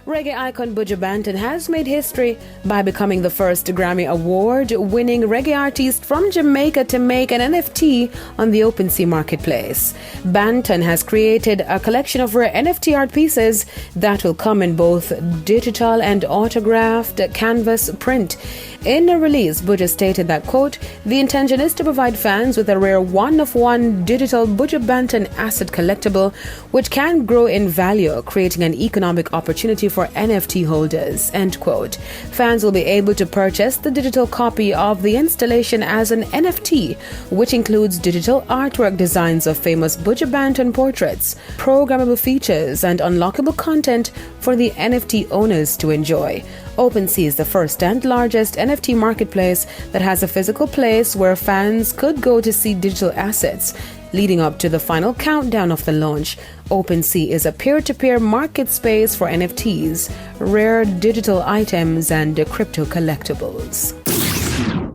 Reggae icon Buju Banton has made history by becoming the first Grammy Award-winning reggae artist from Jamaica to make an NFT on the OpenSea marketplace. Banton has created a collection of rare NFT art pieces that will come in both digital and autographed canvas print. In a release, Buju stated that, quote, "The intention is to provide fans with a rare one-of-one digital Buju Banton asset collectible, which can grow in value, creating an economic opportunity for NFT holders," end quote. Fans will be able to purchase the digital copy of the installation as an NFT, which includes digital artwork designs of famous Buju Banton portraits, programmable features, and unlockable content for the NFT owners to enjoy. OpenSea is the first and largest NFT marketplace that has a physical place where fans could go to see digital assets. Leading up to the final countdown of the launch, OpenSea is a peer-to-peer market space for NFTs, rare digital items, and crypto collectibles.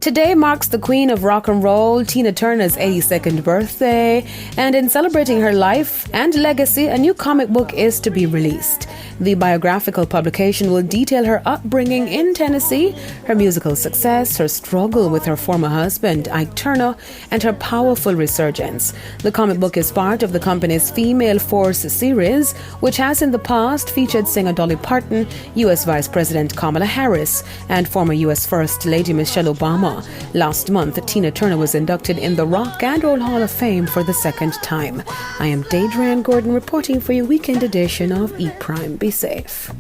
Today marks the Queen of Rock and Roll, Tina Turner's 82nd birthday, and in celebrating her life and legacy, a new comic book is to be released. The biographical publication will detail her upbringing in Tennessee, her musical success, her struggle with her former husband, Ike Turner, and her powerful resurgence. The comic book is part of the company's Female Force series, which has in the past featured singer Dolly Parton, U.S. Vice President Kamala Harris, and former U.S. First Lady Michelle Obama. Last month, Tina Turner was inducted in the Rock and Roll Hall of Fame for the second time. I am Deidre Gordon reporting for your weekend edition of E! Prime. Be safe.